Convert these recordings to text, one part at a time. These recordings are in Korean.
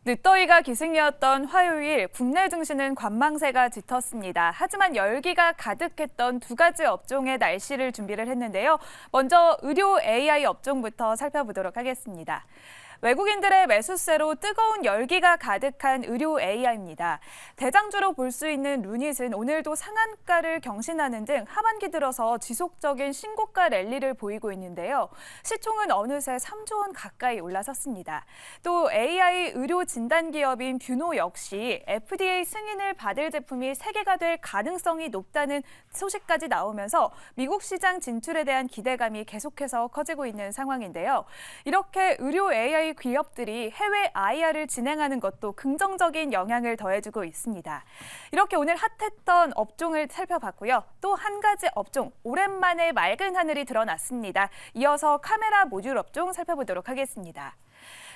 늦더위가 기승이었던 화요일 국내 증시는 관망세가 짙었습니다. 하지만 열기가 가득했던 두 가지 업종의 날씨를 준비를 했는데요. 먼저 의료 AI 업종부터 살펴보도록 하겠습니다. 외국인들의 매수세로 뜨거운 열기가 가득한 의료 AI입니다. 대장주로 볼 수 있는 루닛은 오늘도 상한가를 경신하는 등 하반기 들어서 지속적인 신고가 랠리를 보이고 있는데요. 시총은 어느새 3조 원 가까이 올라섰습니다. 또 AI 의료 진단 기업인 뷰노 역시 FDA 승인을 받을 제품이 3개가 될 가능성이 높다는 소식까지 나오면서 미국 시장 진출에 대한 기대감이 계속해서 커지고 있는 상황인데요. 이렇게 의료 AI 기업들이 해외 IR을 진행하는 것도 긍정적인 영향을 더해주고 있습니다. 이렇게 오늘 핫했던 업종을 살펴봤고요. 또 한 가지 업종, 오랜만에 맑은 하늘이 드러났습니다. 이어서 카메라 모듈 업종 살펴보도록 하겠습니다.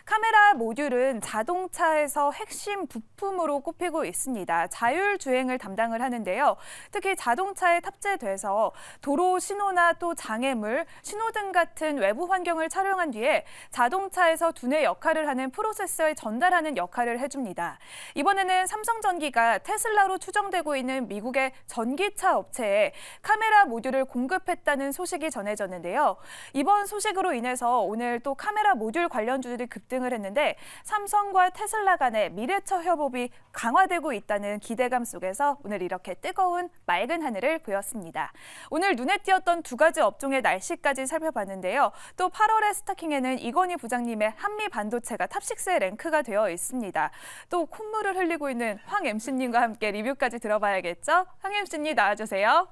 카메라 모듈은 자동차에서 핵심 부품으로 꼽히고 있습니다. 자율주행을 담당을 하는데요. 특히 자동차에 탑재돼서 도로 신호나 또 장애물, 신호등 같은 외부 환경을 촬영한 뒤에 자동차에서 두뇌 역할을 하는 프로세서에 전달하는 역할을 해줍니다. 이번에는 삼성전기가 테슬라로 추정되고 있는 미국의 전기차 업체에 카메라 모듈을 공급했다는 소식이 전해졌는데요. 이번 소식으로 인해서 오늘 또 카메라 모듈 관련주들이 급등을 했는데 삼성과 테슬라 간의 미래처 협업이 강화되고 있다는 기대감 속에서 오늘 이렇게 뜨거운 맑은 하늘을 보였습니다. 오늘 눈에 띄었던 두 가지 업종의 날씨까지 살펴봤는데요. 또 8월의 스타킹에는 이건희 부장님의 한미반도체가 탑6에 랭크가 되어 있습니다. 또 콧물을 흘리고 있는 황 MC님과 함께 리뷰까지 들어봐야겠죠? 황 MC님 나와주세요.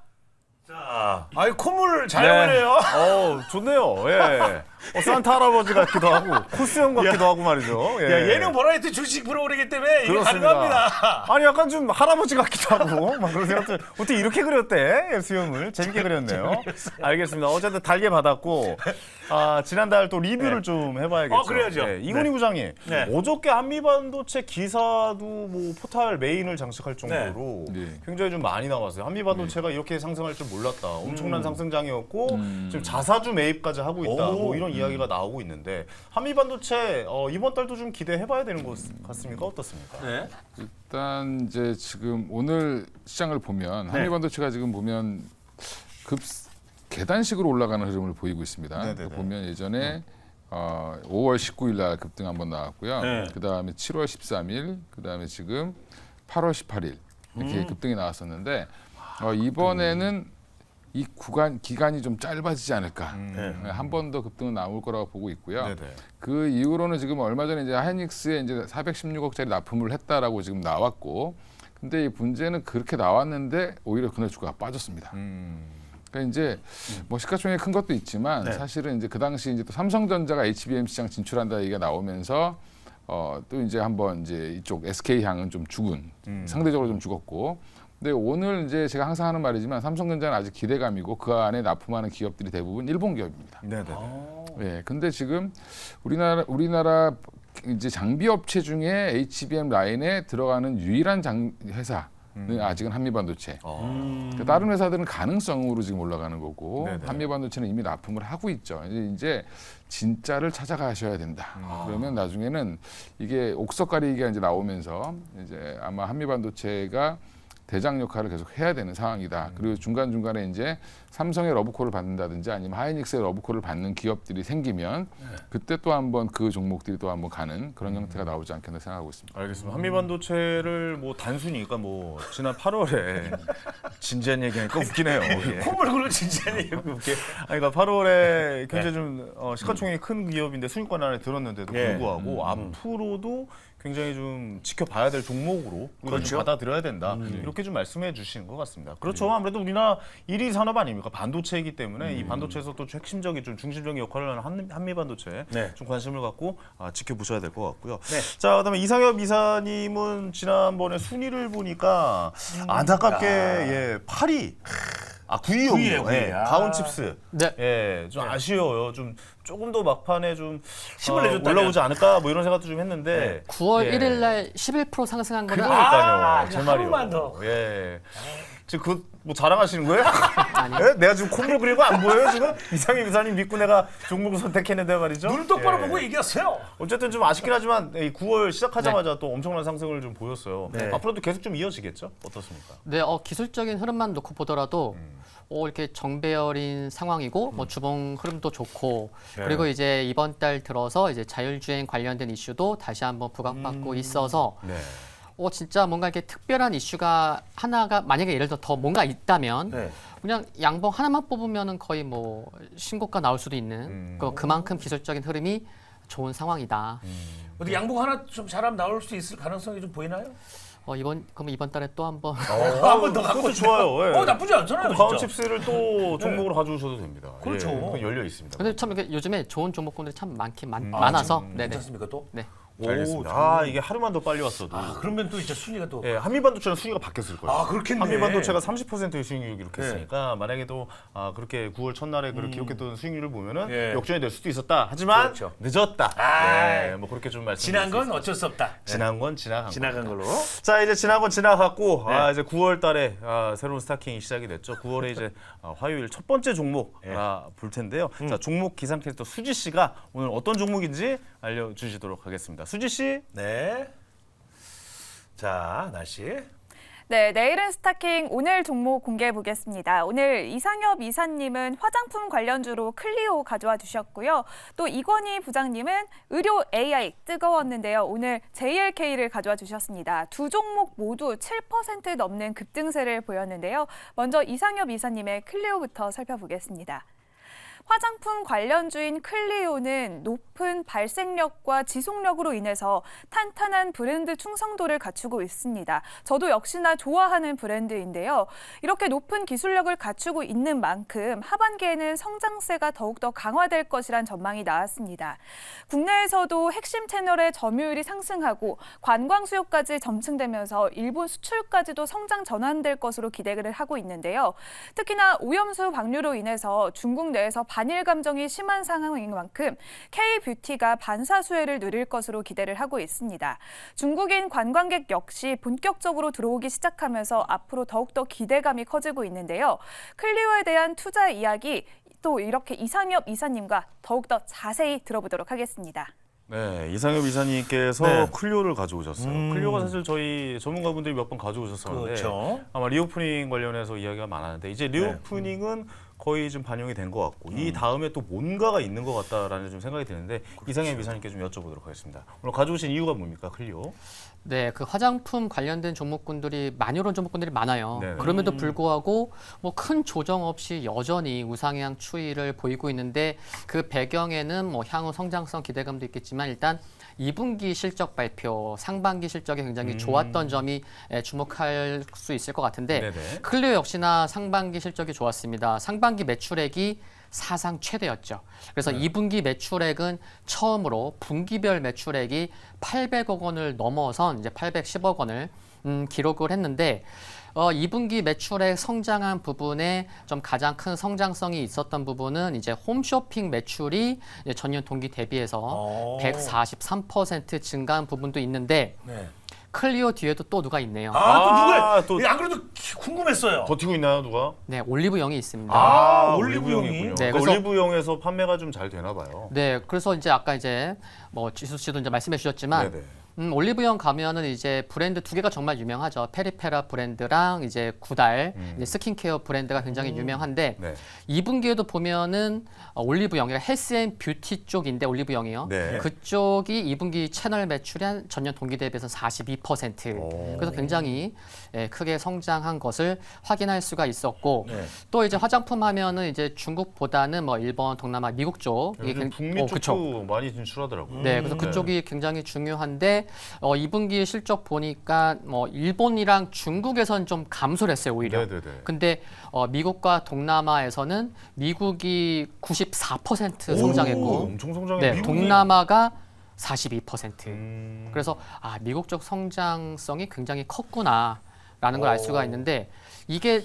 자, 아이 콧물 잘 흘려요. 좋네요. 예. 산타 할아버지 같기도 하고 코스형 같기도 하고 말이죠. 예. 야, 예능 버라이티 주식 프로그램이기 때문에 이게 가능합니다. 아니 약간 좀 할아버지 같기도 하고 막 그런 생각들. 어떻게 이렇게 그렸대? 수염을 재밌게 그렸네요. 알겠습니다. 어쨌든 달게 받았고 지난달 또 리뷰를 좀 해봐야겠죠. 그래야죠. 예. 이건희 부장님, 어저께 한미반도체 기사도 뭐 포탈 메인을 장식할 정도로 굉장히 좀 많이 나왔어요. 한미반도체가 이렇게 상승할 줄 몰랐다. 엄청난 상승장이었고 지금 자사주 매입까지 하고 있다. 뭐 이런 이야기가 나오고 있는데 한미반도체 이번 달도 좀 기대해봐야 되는 것 같습니까? 어떻습니까? 네. 일단 이제 지금 오늘 시장을 보면 한미반도체가 지금 보면 계단식으로 올라가는 흐름을 보이고 있습니다. 보면 예전에 5월 19일 날 급등 한번 나왔고요. 그다음에 7월 13일, 그다음에 지금 8월 18일 이렇게 급등이 나왔었는데 이번에는 이 기간이 좀 짧아지지 않을까. 한 번 더 급등은 나올 거라고 보고 있고요. 그 이후로는 지금 얼마 전에 이제 하이닉스에 이제 416억짜리 납품을 했다라고 지금 나왔고, 근데 이 문제는 그렇게 나왔는데 오히려 그날 주가가 빠졌습니다. 그러니까 이제 뭐 시가총액 큰 것도 있지만 사실은 이제 그 당시 이제 또 삼성전자가 HBM 시장 진출한다 얘기가 나오면서 또 이제 한번 이제 이쪽 SK 향은 좀 죽은 상대적으로 좀 죽었고. 근데 오늘 이제 제가 항상 하는 말이지만 삼성전자는 아직 기대감이고 그 안에 납품하는 기업들이 대부분 일본 기업입니다. 네. 근데 지금 우리나라 이제 장비 업체 중에 HBM 라인에 들어가는 유일한 회사는 아직은 한미반도체. 그러니까 다른 회사들은 가능성으로 지금 올라가는 거고 한미반도체는 이미 납품을 하고 있죠. 이제 진짜를 찾아가셔야 된다. 그러면 나중에는 이게 옥석가리기가 이제 나오면서 이제 아마 한미반도체가 대장 역할을 계속 해야 되는 상황이다. 그리고 중간중간에 이제 삼성의 러브콜을 받는다든지 아니면 하이닉스의 러브콜을 받는 기업들이 생기면 그때 또 한번 그 종목들이 또 한번 가는 그런 형태가 나오지 않겠나 생각하고 있습니다. 알겠습니다. 한미반도체를 뭐 단순히 그러니까 뭐 지난 8월에 진지한 얘기하니까 웃기네요. 콧물 흐르는 진지한 얘기 웃겨. 그러니까 8월에 굉장히 좀 시가총액이 큰 기업인데 순위권 안에 들었는데도 불구하고 앞으로도 굉장히 좀 지켜봐야 될 종목으로 좀 받아들여야 된다. 이렇게 좀 말씀해 주시는 것 같습니다. 그렇죠. 아무래도 우리나라 1위 산업 아닙니까? 반도체이기 때문에 이 반도체에서 또 핵심적인 좀 중심적인 역할을 하는 한미반도체 좀 관심을 갖고 지켜보셔야 될 것 같고요. 자, 그다음에 이상엽 이사님은 지난번에 순위를 보니까 안타깝게 8위. 9위요. 가온칩스. 좀 아쉬워요. 좀 조금 더 막판에 좀 힘을 내줬다면 올라오지 않을까 뭐 이런 생각도 좀 했는데 9월 1일 날 11% 상승한 거는 그러니까요. 제 하루만 말이요. 더. 지금 뭐 자랑하시는 거예요? 아니요. 예? 내가 지금 콧물 그리고 안 보여요 지금? 이상희 기사님 믿고 내가 종목을 선택했는데 말이죠. 눈 똑바로 예. 보고 얘기하세요. 어쨌든 좀 아쉽긴 하지만 이 9월 시작하자마자 또 엄청난 상승을 좀 보였어요. 네. 앞으로도 계속 좀 이어지겠죠? 어떻습니까? 네, 기술적인 흐름만 놓고 보더라도 이렇게 정배열인 상황이고 뭐 주봉 흐름도 좋고 그리고 이제 이번 달 들어서 이제 자율주행 관련된 이슈도 다시 한번 부각받고 있어서 네. 진짜 뭔가 이렇게 특별한 이슈가 하나가 만약에 예를 들어 더 뭔가 있다면 네. 그냥 양봉 하나만 뽑으면은 거의 뭐 신고가 나올 수도 있는 그만큼 기술적인 흐름이 좋은 상황이다. 어디 양복 하나 좀 잘하면 나올 수 있을 가능성이 좀 보이나요? 그럼 이번 달에 또 한번 한 번 더 갖고 그것도 싶어요. 좋아요. 예. 나쁘지 않잖아요. 가온 진짜. 칩스를 또 종목으로 가져오셔도 됩니다. 그렇죠. 예, 그건 열려 있습니다. 근데 참 이게 요즘에 좋은 종목군들이 참 많아서 네네. 괜찮습니까 또? 네. 알겠습니다. 이게 하루만 더 빨리 왔어도. 그러면 또 이제 순위가 또. 예, 한미반도체는 순위가 바뀌었을 거예요. 그렇겠네. 한미반도체가 30%의 수익률을 기록했으니까 네. 만약에도 그렇게 9월 첫날에 그렇게 기록했던 수익률을 보면은 예. 역전이 될 수도 있었다. 하지만 그렇죠. 늦었다. 네, 뭐 그렇게 좀 말씀드릴 지난 수 건 있습니다. 어쩔 수 없다. 지난 건 지나간 지나간 겁니다. 걸로. 자, 이제 지난 건 지나갔고 네. 이제 9월 달에 새로운 스타킹이 시작이 됐죠. 9월에 이제 화요일 첫 번째 종목 볼 텐데요. 자, 종목 기상 캐스터 수지 씨가 오늘 어떤 종목인지 알려 주시도록 하겠습니다. 수지 씨. 네. 자, 날씨. 네, 내일은 스타킹, 오늘 종목 공개해 보겠습니다. 오늘 이상엽 이사님은 화장품 관련주로 클리오 가져와 주셨고요. 또 이권희 부장님은 의료 AI 뜨거웠는데요. 오늘 JLK를 가져와 주셨습니다. 두 종목 모두 7% 넘는 급등세를 보였는데요. 먼저 이상엽 이사님의 클리오부터 살펴보겠습니다. 화장품 관련주인 클리오는 높은 발생력과 지속력으로 인해서 탄탄한 브랜드 충성도를 갖추고 있습니다. 저도 역시나 좋아하는 브랜드인데요. 이렇게 높은 기술력을 갖추고 있는 만큼 하반기에는 성장세가 더욱더 강화될 것이란 전망이 나왔습니다. 국내에서도 핵심 채널의 점유율이 상승하고 관광 수요까지 점층되면서 일본 수출까지도 성장 전환될 것으로 기대를 하고 있는데요. 특히나 오염수 방류로 인해서 중국 내에서 반일 감정이 심한 상황인 만큼 K-뷰티가 반사수혜를 누릴 것으로 기대를 하고 있습니다. 중국인 관광객 역시 본격적으로 들어오기 시작하면서 앞으로 더욱더 기대감이 커지고 있는데요. 클리오에 대한 투자 이야기 또 이렇게 이상엽 이사님과 더욱더 자세히 들어보도록 하겠습니다. 네, 이상엽 이사님께서 네. 클리오를 가져오셨어요. 클리오가 사실 저희 전문가분들이 몇 번 가져오셨었는데 그렇죠. 아마 리오프닝 관련해서 이야기가 많았는데 이제 리오프닝은 거의 좀 반영이 된 것 같고 이 다음에 또 뭔가가 있는 것 같다라는 좀 생각이 드는데 이상엽 이사님께 좀 여쭤보도록 하겠습니다. 오늘 가져오신 이유가 뭡니까, 클리오? 네, 그 화장품 관련된 종목군들이 많이 오른 종목군들이 많아요. 네네. 그럼에도 불구하고 뭐 큰 조정 없이 여전히 우상향 추이를 보이고 있는데 그 배경에는 뭐 향후 성장성 기대감도 있겠지만 일단 2분기 실적 발표, 상반기 실적이 굉장히 좋았던 점이 주목할 수 있을 것 같은데 네네. 클리오 역시나 상반기 실적이 좋았습니다. 상반기 매출액이 사상 최대였죠. 그래서 2분기 매출액은 처음으로 분기별 매출액이 800억 원을 넘어선 이제 810억 원을 기록을 했는데 2분기 매출액 성장한 부분에 좀 가장 큰 성장성이 있었던 부분은 이제 홈쇼핑 매출이 이제 전년 동기 대비해서 143% 증가한 부분도 있는데 네. 클리오 뒤에도 또 누가 있네요. 또 아, 누구예요? 또- 안 그래도 궁금했어요. 버티고 있나요, 누가? 네, 올리브영이 있습니다. 올리브영이. 네, 그러니까 그래서- 올리브영에서 판매가 좀 잘 되나 봐요. 네, 그래서 이제 아까 이제 뭐 지수 씨도 이제 말씀해 주셨지만 네네. 올리브영 가면은 이제 브랜드 두 개가 정말 유명하죠. 페리페라 브랜드랑 이제 구달 이제 스킨케어 브랜드가 굉장히 유명한데 네. 2분기에도 보면은 올리브영, 그러니까 헬스앤뷰티 쪽인데 올리브영이요. 네. 그쪽이 2분기 채널 매출이 한 전년 동기 대비해서 42%. 오. 그래서 굉장히 크게 성장한 것을 확인할 수가 있었고 네. 또 이제 화장품 하면은 이제 중국보다는 뭐 일본, 동남아, 미국 쪽 요즘 북미 쪽도 그쵸. 많이 진출하더라고요. 네, 그래서 그쪽이 굉장히 중요한데 2분기 실적 보니까 뭐 일본이랑 중국에선 좀 감소를 했어요 오히려. 네네네. 근데 미국과 동남아에서는 미국이 94% 성장했고, 엄청 성장해. 네, 미국이- 동남아가 42%. 음. 그래서 미국 쪽 성장성이 굉장히 컸구나라는 걸 알 수가 있는데 이게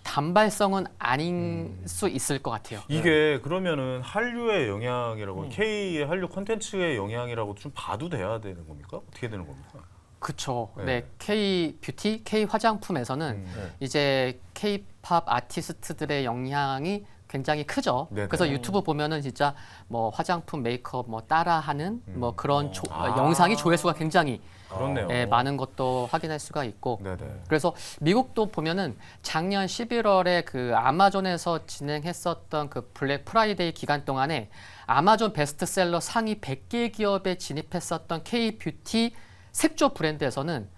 단발성은 아닌 수 있을 것 같아요. 이게 그러면은 한류의 영향이라고 K 한류 콘텐츠의 영향이라고 좀 봐도 돼야 되는 겁니까? 어떻게 되는 겁니까? 그쵸. 네, K 뷰티, K 화장품에서는 이제 K-팝 아티스트들의 영향이 굉장히 크죠. 네네. 그래서 유튜브 보면은 진짜 뭐 화장품, 메이크업 뭐 따라하는 뭐 그런 영상이 조회수가 굉장히 그렇네요. 많은 것도 확인할 수가 있고. 네네. 그래서 미국도 보면은 작년 11월에 그 아마존에서 진행했었던 그 블랙 프라이데이 기간 동안에 아마존 베스트셀러 상위 100개 기업에 진입했었던 K 뷰티 색조 브랜드에서는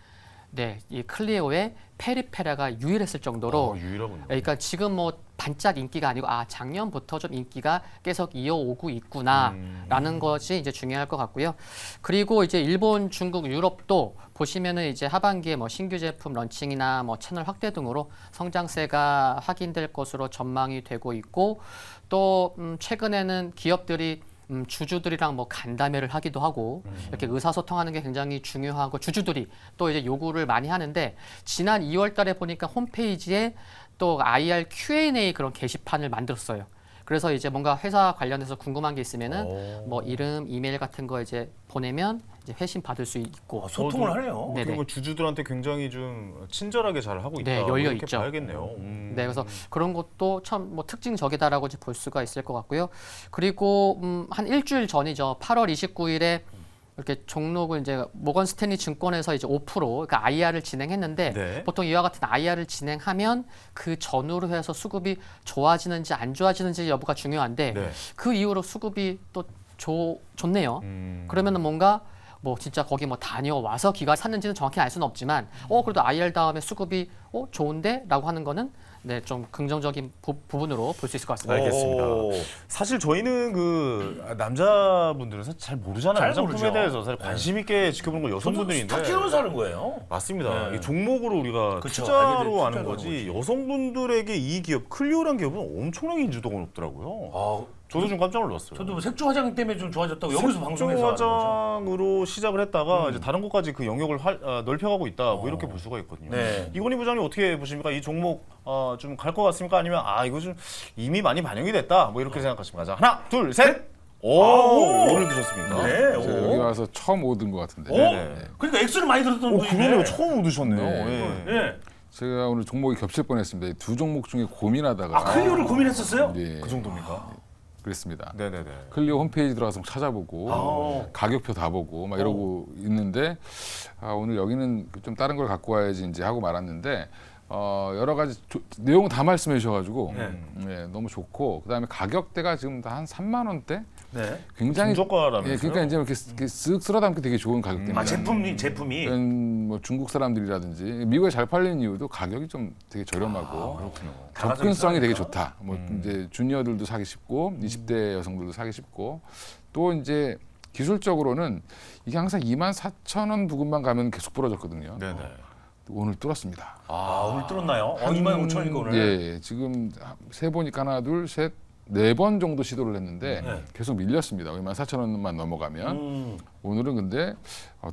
네, 이 클리오의 페리페라가 유일했을 정도로 유일하군요. 그러니까 지금 뭐 반짝 인기가 아니고 작년부터 좀 인기가 계속 이어오고 있구나라는 것이 이제 중요할 것 같고요. 그리고 이제 일본, 중국, 유럽도 보시면은 이제 하반기에 뭐 신규 제품 런칭이나 뭐 채널 확대 등으로 성장세가 확인될 것으로 전망이 되고 있고 또 최근에는 기업들이 주주들이랑 뭐 간담회를 하기도 하고 이렇게 의사소통하는 게 굉장히 중요하고 주주들이 또 이제 요구를 많이 하는데 지난 2월달에 보니까 홈페이지에 또 IR Q&A 그런 게시판을 만들었어요. 그래서 이제 뭔가 회사 관련해서 궁금한 게 있으면은 뭐 이름, 이메일 같은 거 이제 보내면 이제 회신 받을 수 있고. 소통을 하네요. 네네. 그리고 주주들한테 굉장히 좀 친절하게 잘 하고 있다. 네, 뭐 열려 이렇게 있죠. 봐야겠네요. 네, 그래서 그런 것도 참 뭐 특징적이다라고 이제 볼 수가 있을 것 같고요. 그리고 한 일주일 전이죠. 8월 29일에 이렇게 종록을 이제 모건 스탠리 증권에서 이제 5% 그러니까 IR을 진행했는데 네. 보통 이와 같은 IR을 진행하면 그 전후로 해서 수급이 좋아지는지 안 좋아지는지 여부가 중요한데 네. 그 이후로 수급이 또 좋네요. 그러면은 뭔가 뭐 진짜 거기 뭐 다녀와서 기가 샀는지는 정확히 알 수는 없지만 그래도 IR 다음에 수급이 좋은데라고 하는 거는 네, 좀 긍정적인 부분으로 볼 수 있을 것 같습니다. 알겠습니다. 오. 사실 저희는 그 남자분들은 사실 잘 모르잖아요. 잘 화장품에 모르죠. 대해서 사실 관심 있게 지켜보는 건 여성분들인데. 스타킹으로 하는 거예요. 맞습니다. 네. 이 종목으로 우리가 그쵸. 투자로 하는 투자로 거지 하는 거지. 여성분들에게 이 기업 클리오란 기업은 엄청나게 인지도가 높더라고요. 아, 저도 좀 깜짝 놀랐어요. 저도 색조 화장 때문에 좀 좋아졌다고 여기서 방송에서 하는 거죠. 화장으로 시작을 했다가 이제 다른 곳까지 그 영역을 넓혀가고 있다. 뭐 이렇게 볼 수가 있거든요. 네. 이건희 부장님 어떻게 보십니까? 이 종목 좀 갈 것 같습니까? 아니면 이거 좀 이미 많이 반영이 됐다. 뭐 이렇게 생각하십니까? 자, 하나, 둘, 셋. 오, 오를 드셨습니까? 네. 제가 오. 여기 와서 처음 얻은 것 같은데. 오? 네네. 그러니까 X를 많이 들었던 오, 분이네. 그러네요. 처음 얻으셨네요. 네. 예. 네. 제가 오늘 종목이 겹칠 뻔했습니다. 이 두 종목 중에 고민하다가 클리오를 고민했었어요? 예, 그 정도입니까? 그랬습니다. 네네네. 클리오 홈페이지 들어가서 찾아보고 가격표 다 보고 막 이러고 있는데 오늘 여기는 좀 다른 걸 갖고 와야지 이제 하고 말았는데 여러 가지 내용을 다 말씀해 주셔가지고 네, 너무 좋고 그다음에 가격대가 지금 다 한 3만 원대 네. 굉장히 중저가라면서요? 예, 그러니까 이제 이렇게 쓱 쓸어 담기 되게 좋은 가격대입니다. 제품이. 뭐 중국 사람들이라든지 미국에 잘 팔리는 이유도 가격이 좀 되게 저렴하고 그렇군요. 접근성이 되게 좋다. 뭐 이제 주니어들도 사기 쉽고 20대 여성들도 사기 쉽고 또 이제 기술적으로는 이게 항상 24,000원 부근만 가면 계속 부러졌거든요. 네네. 오늘 뚫었습니다. 오늘 뚫었나요? 25,000원이니까 오늘. 예, 지금 세 보니까 하나, 둘, 셋, 네 번 정도 시도를 했는데 네. 계속 밀렸습니다. 24,000원만 넘어가면 오늘은 근데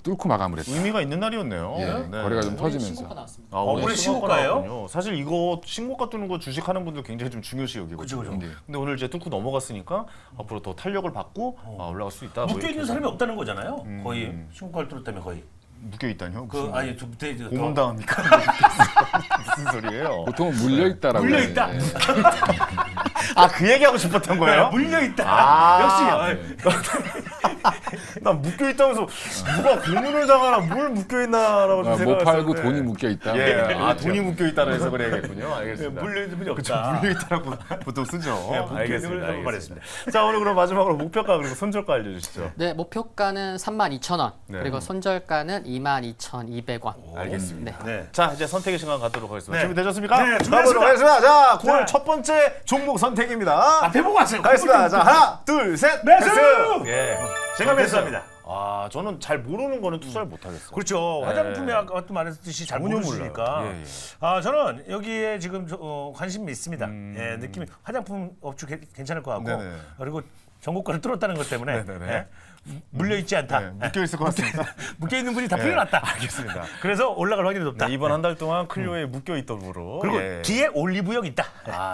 뚫고 마감을 했다. 의미가 있는 날이었네요. 예, 네. 거래가 좀 터지면서. 신고가 나왔습니다. 오늘 신고가예요? 나왔군요. 사실 이거 신고가 뜨는 거 주식하는 분들 굉장히 좀 중요시 여기거든요. 그죠. 네. 근데 오늘 이제 뚫고 넘어갔으니까 앞으로 더 탄력을 받고 올라갈 수 있다. 뭐 묶여 있는 이렇게 사람이 없다는 거잖아요. 거의 신고가를 뚫었다면 거의. 묶여 있다뇨? 그 아니 저 밑에 고문 당합니까? 무슨 소리예요? 보통은 물려 있다라고. 물려 해요. 있다. 예. 그 얘기하고 싶었던 거예요? 물려 있다. 역시. 난 묶여 있다면서 누가 고문을 당하나 뭘 묶여 있나라고 좀 못 생각했었는데. 팔고 돈이 묶여 있다. 예, 돈이 묶여 있다는 해석을 해야겠군요. 네, 알겠습니다. 물려 있는 분이 그쵸, 없다. 물려 있다라고 보통 쓰죠. 알겠습니다. 알겠습니다. 자, 오늘 그럼 마지막으로 목표가 그리고 손절가 알려주시죠. 네, 목표가는 32,000원. 네. 그리고 손절가는 22,200원. 알겠습니다. 네. 자, 이제 선택의 시간 갖도록 하겠습니다. 네. 준비되셨습니까? 네, 준비됐습니다. 가보도록 하겠습니다. 자, 오늘 자. 첫 번째 종목 선택입니다. 앞에 보고 왔어요. 가겠습니다. 자, 하나, 둘, 셋. 매수! 예. 제가 매수합니다. 저는 잘 모르는 거는 투자를 못 하겠어요. 그렇죠. 네. 화장품에 아까도 말했듯이 잘 전혀 모르시니까. 몰라요. 예. 저는 여기에 지금 관심이 있습니다. 예, 느낌이 화장품 업주 괜찮을 것 같고 네네. 그리고 전국가를 뚫었다는 것 때문에 네네네. 예, 물려 있지 않다. 네, 묶여 있을 것 같습니다. 묶여 있는 분이 다 네, 풀려났다. 알겠습니다. 그래서 올라갈 확률이 높다. 네, 이번 한 달 동안 클리오에 묶여 있더으로 그리고 예. 뒤에 올리브영 있다.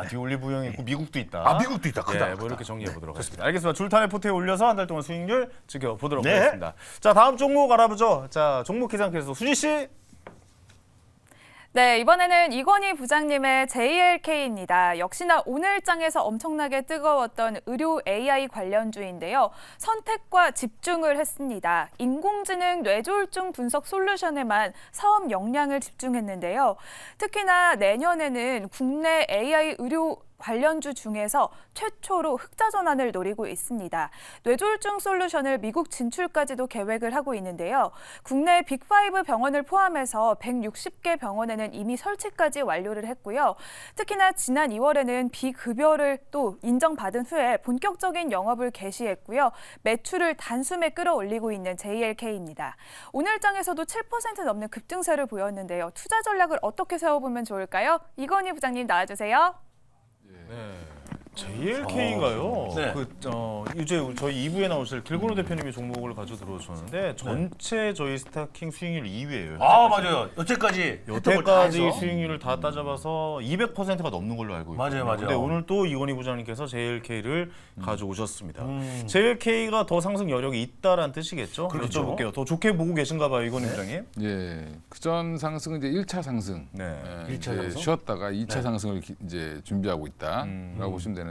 뒤 올리브영 있고 미국도 있다. 아, 미국도 있다. 크다. 예, 뭐 이렇게 정리해 보도록 하겠습니다. 알겠습니다. 줄탄의 포트에 올려서 한 달 동안 수익률 지켜보도록 네. 하겠습니다. 자, 다음 종목 알아보죠. 자, 종목 계산께서 수지 씨. 네, 이번에는 이건희 부장님의 JLK입니다. 역시나 오늘 장에서 엄청나게 뜨거웠던 의료 AI 관련주인데요. 선택과 집중을 했습니다. 인공지능 뇌졸중 분석 솔루션에만 사업 역량을 집중했는데요. 특히나 내년에는 국내 AI 의료 관련주 중에서 최초로 흑자 전환을 노리고 있습니다. 뇌졸중 솔루션을 미국 진출까지도 계획을 하고 있는데요. 국내 빅5 병원을 포함해서 160개 병원에는 이미 설치까지 완료를 했고요. 특히나 지난 2월에는 비급여를 또 인정받은 후에 본격적인 영업을 개시했고요. 매출을 단숨에 끌어올리고 있는 JLK입니다. 오늘 장에서도 7% 넘는 급등세를 보였는데요. 투자 전략을 어떻게 세워보면 좋을까요? 이건희 부장님 나와주세요. JLK인가요? 네. 이제 저희 2부에 나오실 길건우 대표님이 종목을 가져 들어오셨는데 전체 저희 스타킹 수익률 2위예요. 아, 맞아요. 여태까지 여태까지 수익률을 다 따져봐서 200%가 넘는 걸로 알고 있거든요. 맞아요. 근데 오늘 또 이건희 부장님께서 JLK를 가져오셨습니다. JLK가 더 상승 여력이 있다라는 뜻이겠죠? 그렇죠. 여쭤볼게요. 더 좋게 보고 계신가 봐요, 이건희 부장님. 예, 그전 상승은 이제 1차 상승. 네. 예, 일차 이제 상승? 쉬었다가 2차 상승을 이제 준비하고 있다라고 보시면 되는데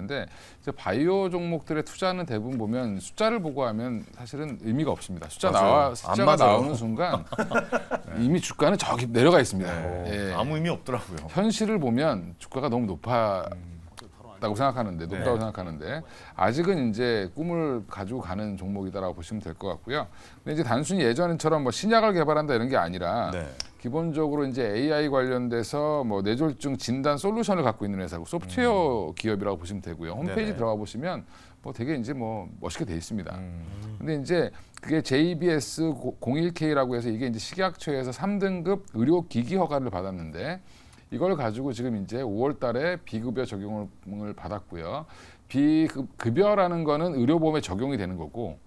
이제 바이오 종목들의 투자는 대부분 보면 숫자를 보고 하면 사실은 의미가 없습니다. 맞아요. 안 숫자가 맞아요. 나오는 순간 이미 주가는 저기 내려가 있습니다. 예. 아무 의미 없더라고요. 현실을 보면 주가가 너무 높다고 생각하는데 높다고 생각하는데 아직은 이제 꿈을 가지고 가는 종목이다라고 보시면 될 것 같고요. 근데 이제 단순히 예전처럼 뭐 신약을 개발한다 이런 게 아니라 네. 기본적으로 이제 AI 관련돼서 뭐 뇌졸중 진단 솔루션을 갖고 있는 회사고 소프트웨어 기업이라고 보시면 되고요. 홈페이지 네네. 들어가 보시면 뭐 되게 이제 뭐 멋있게 돼 있습니다. 근데 이제 그게 JBS 01K라고 해서 이게 이제 식약처에서 3등급 의료 기기 허가를 받았는데 이걸 가지고 지금 이제 5월 달에 비급여 적용을 받았고요. 비급여라는 거는 의료보험에 적용이 되는 거고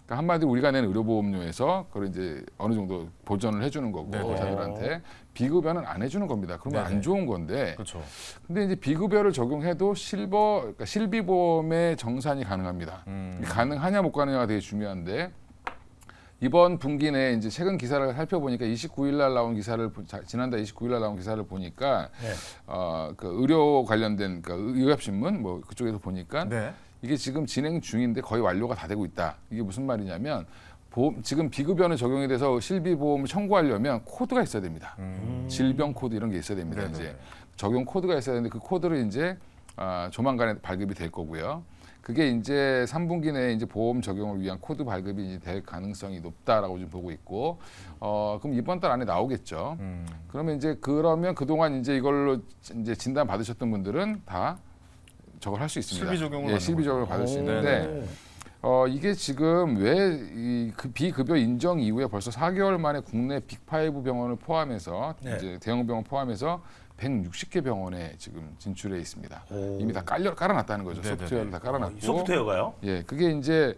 그러니까 한마디로 우리가 낸 의료보험료에서 그걸 이제 어느 정도 보전을 해주는 거고 네네. 자들한테 비급여는 안 해주는 겁니다. 그러면 네네. 안 좋은 건데 그렇죠. 근데 이제 비급여를 적용해도 그러니까 실비보험의 정산이 가능합니다. 가능하냐 못 가느냐가 되게 중요한데 이번 분기 내에 이제 최근 기사를 살펴보니까 29일 날 나온 기사를 지난달 29일 날 나온 기사를 보니까 그 의료 관련된 그러니까 의협신문 뭐 그쪽에서 보니까 네. 이게 지금 진행 중인데 거의 완료가 다 되고 있다. 이게 무슨 말이냐면 지금 비급여는 적용이 돼서 실비보험을 청구하려면 코드가 있어야 됩니다. 질병 코드 이런 게 있어야 됩니다. 네네. 이제 적용 코드가 있어야 되는데 그 코드를 이제 조만간에 발급이 될 거고요. 그게 이제 3분기 내에 이제 보험 적용을 위한 코드 발급이 이제 될 가능성이 높다라고 지금 보고 있고, 그럼 이번 달 안에 나오겠죠. 그러면 그동안 이제 이걸로 이제 진단 받으셨던 분들은 다 저걸 할 수 있습니다. 실비 적용을 예, 하는 실비 적용을 거죠. 받을 수 오, 있는데 네네. 이게 지금 왜 그 비급여 인정 이후에 벌써 4개월 만에 국내 빅5 병원을 포함해서 이제 대형 병원 포함해서 160개 병원에 지금 진출해 있습니다. 이미 다 깔아놨다는 거죠. 네네네. 소프트웨어를 다 깔아놨고. 소프트웨어가요? 예, 그게 이제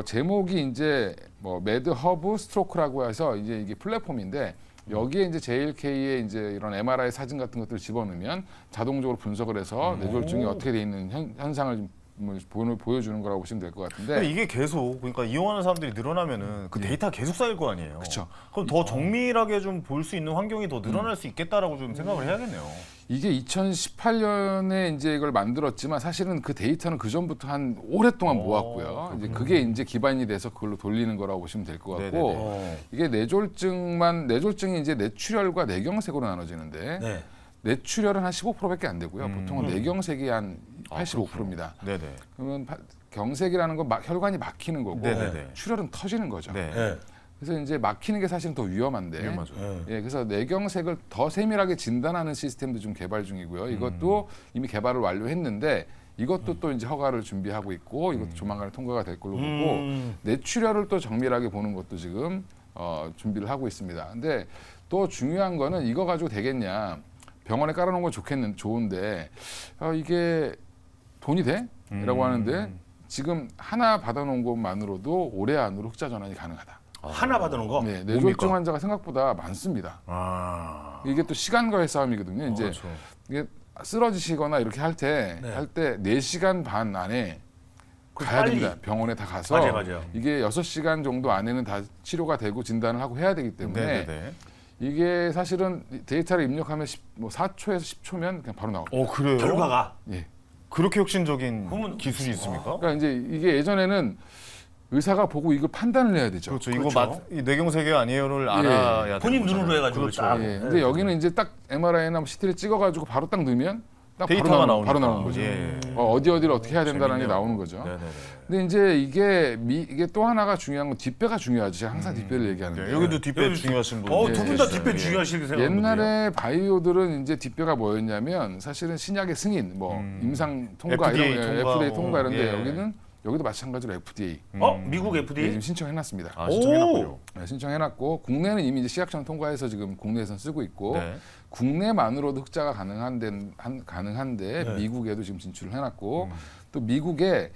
제목이 이제 뭐 매드 허브 스트로크라고 해서 이제 이게 플랫폼인데 여기에 이제 JLK의 이제 이런 MRI 사진 같은 것들을 집어넣으면 자동적으로 분석을 해서 뇌졸중이 어떻게 돼 있는 현상을 좀 보여주는 거라고 보시면 될 것 같은데. 근데 이게 계속 그러니까 이용하는 사람들이 늘어나면은 그 데이터가 계속 쌓일 거 아니에요. 그쵸. 그럼 더 정밀하게 좀 볼 수 있는 환경이 더 늘어날 수 있겠다라고 좀 생각을 해야겠네요. 이게 2018년에 이제 이걸 만들었지만 사실은 그 데이터는 그 전부터 한 오랫동안 모았고요. 이제 그게 이제 기반이 돼서 그걸로 돌리는 거라고 보시면 될 것 같고 네네네. 이게 뇌졸중이 이제 뇌출혈과 뇌경색으로 나눠지는데 네. 뇌출혈은 한 15%밖에 안 되고요. 보통은 뇌경색이 한 85%입니다. 네네. 그러면 경색이라는 건 혈관이 막히는 거고 네네네. 출혈은 터지는 거죠. 네. 네. 그래서 이제 막히는 게 사실은 더 위험한데. 위험하죠. 예, 그래서 뇌경색을 더 세밀하게 진단하는 시스템도 좀 개발 중이고요. 이것도 이미 개발을 완료했는데 이것도 또 이제 허가를 준비하고 있고 이것도 조만간에 통과가 될 걸로 보고 뇌출혈을 또 정밀하게 보는 것도 지금 준비를 하고 있습니다. 근데 또 중요한 거는 이거 가지고 되겠냐? 병원에 깔아놓은 건 좋은데 이게 돈이 돼? 라고 하는데 지금 하나 받아놓은 것만으로도 올해 안으로 흑자 전환이 가능하다. 하나 받아놓은 거. 네, 뇌졸중 환자가 생각보다 많습니다. 아, 이게 또 시간과의 싸움이거든요. 이제 그렇죠. 이게 쓰러지시거나 이렇게 할 때 네. 4시간 반 안에 가야 빨리. 됩니다. 병원에 다 가서 맞아요. 이게 6시간 정도 안에는 다 치료가 되고 진단을 하고 해야 되기 때문에 네네네. 이게 사실은 데이터를 입력하면 4초에서 10초면 그냥 바로 나옵니다. 그래요? 결과가. 예. 그렇게 혁신적인 그러면- 기술이 있습니까? 그러니까 이제 이게 예전에는 의사가 보고 이걸 판단을 해야 되죠. 그렇죠. 그렇죠. 이거 이 뇌경색이 아니에요를 알아야 본인 되는 눈으로 거잖아요. 해가지고 그렇죠. 딱. 예. 근데 여기는 이제 딱 MRI나 CT를 찍어가지고 바로 딱 넣으면 딱 데이터가 바로 나오는 거죠. 예. 어디를 어떻게 해야 된다는 게 재밌네요. 나오는 거죠. 네네네. 근데 이제 이게 또 하나가 중요한 건 뒷배가 중요하지. 제가 항상 뒷배를 얘기하는데. 네, 여기도 뒷배 여기- 중요하신 분. 두 분 다 뒷배 중요하시게 생각하는데요. 옛날에 바이오들은 이제 뒷배가 뭐였냐면 사실은 신약의 승인, 뭐 임상 통과 FDA 이런 통과, FDA 통과 이런데 예. 여기도 마찬가지로 FDA 미국 네, FDA? 지금 신청해놨습니다. 아, 신청해놨군요. 네, 신청해놨고 국내는 이미 이제 시약청 통과해서 지금 국내에선 쓰고 있고 네. 국내만으로도 흑자가 가능한데 네. 미국에도 지금 진출을 해놨고 또 미국에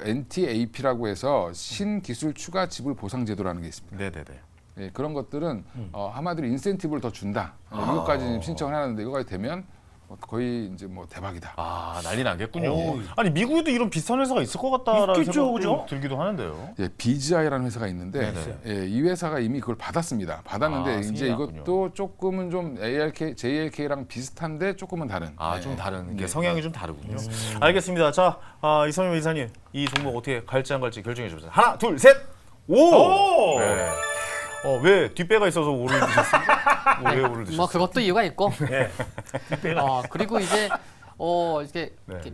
NTAP라고 해서 신기술 추가 지불 보상 제도라는 게 있습니다. 네네네. 예, 그런 것들은 한마디로 인센티브를 더 준다. 이것까지 지금 신청을 해놨는데 이거까지 되면 거의 이제 뭐 대박이다. 아, 난리 나겠군요. 오. 아니 미국에도 이런 비슷한 회사가 있을 것 같다라는 있겠죠, 생각도 그죠? 들기도 하는데요. 예, BGI라는 회사가 있는데 네네. 예, 이 회사가 이미 그걸 받았습니다. 받았는데 아, 이제 승인이 이것도 조금은 좀 JLK랑 비슷한데 조금은 다른. 아, 예. 좀 다른 게 네. 성향이 좀 다르군요. 알겠습니다. 자, 이성윤 이사님 이 종목 어떻게 갈지 안 갈지 결정해 주세요. 하나, 둘, 셋, 오. 오! 네. 왜 뒷배가 있어서 오를 드셨습니까? 왜 오를 드셨어요? 뭐 그것도 이유가 있고 네. 그리고 이제 이렇게, 네. 이렇게,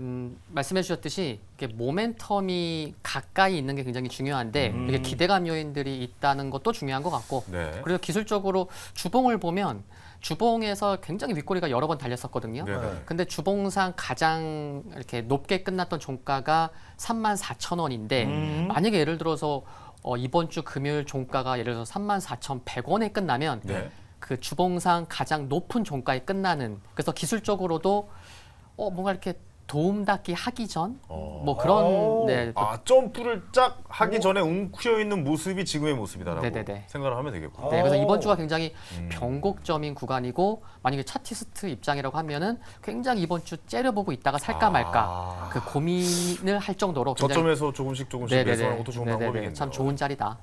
말씀해 주셨듯이 이렇게 모멘텀이 가까이 있는 게 굉장히 중요한데 이게 기대감 요인들이 있다는 것도 중요한 것 같고 네. 그리고 기술적으로 주봉을 보면 주봉에서 굉장히 윗꼬리가 여러 번 달렸었거든요. 네네. 근데 주봉상 가장 이렇게 높게 끝났던 종가가 34,000원인데 만약에 예를 들어서 이번 주 금요일 종가가 예를 들어서 34,100원에 끝나면 네. 그 주봉상 가장 높은 종가에 끝나는 그래서 기술적으로도 뭔가 이렇게 도움닫기 하기 전 뭐 그런 네, 점프를 쫙 하기 전에 웅크려 있는 모습이 지금의 모습이다라고 네네네. 생각을 하면 되겠군요. 네, 그래서 이번 주가 굉장히 변곡점인 구간이고 만약에 차티스트 입장이라고 하면은 굉장히 이번 주 째려보고 있다가 살까 말까 그 고민을 할 정도로 굉장히 저점에서 조금씩 매수하는 것도 좋은 방법이겠네요. 참 좋은 자리다.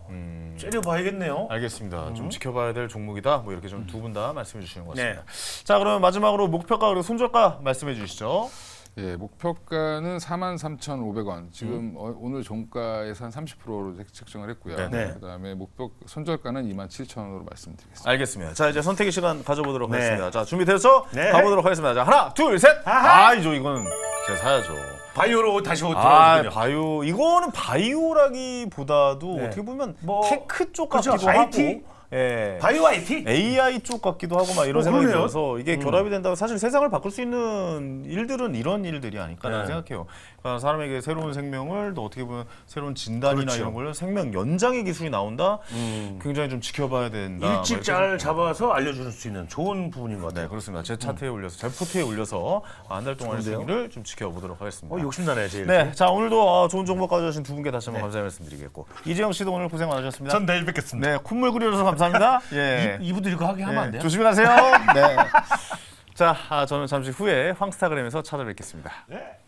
째려봐야겠네요. 알겠습니다. 좀 지켜봐야 될 종목이다. 뭐 이렇게 좀 두 분 다 말씀해 주시는 것 같습니다. 네. 자, 그러면 마지막으로 목표가 그리고 손절가 말씀해 주시죠. 예, 목표가는 43,500원. 지금 오늘 종가에서 한 30%로 책정을 했고요. 네. 그다음에 목표 손절가는 27,000원으로 말씀드리겠습니다. 알겠습니다. 자, 이제 선택의 시간 가져보도록 네. 하겠습니다. 자, 준비돼서 네. 가보도록 하겠습니다. 자, 하나, 둘, 셋. 아이죠, 이거는 제가 사야죠. 바이오로 다시 들어오군요. 바이오. 이거는 바이오라기보다도 네. 어떻게 보면 뭐, 테크 쪽 그렇죠. 같기도 IT? 하고. 예. 바이오 IT? AI 쪽 같기도 하고 막 이런 생각이 그러네요. 들어서 이게 결합이 된다면 사실 세상을 바꿀 수 있는 일들은 이런 일들이 아닐까라는 네. 생각해요. 그러니까 사람에게 새로운 생명을 또 어떻게 보면 새로운 진단이나 그렇죠. 이런 걸 생명 연장의 기술이 나온다. 굉장히 좀 지켜봐야 된다. 일찍 막 이렇게 잘 잡아서 알려줄 수 있는 좋은 부분인 것 네, 같아요. 그렇습니다. 제 차트에 올려서 제 포트에 올려서 한 달 동안의 좋은데요? 승리를 좀 지켜보도록 하겠습니다. 욕심나네, 제일. 네, 자 오늘도 좋은 정보 가져주신 두 분께 다시 한번 감사의 말씀드리겠고 이재영 씨도 오늘 고생 많으셨습니다. 전 내일 뵙겠습니다. 네, 콧물 그려줘서 감사합니다. 예. 이분들 이거 하게 하면 안 돼요? 조심히 가세요. 네. 자, 저는 잠시 후에 황스타그램에서 찾아뵙겠습니다. 네.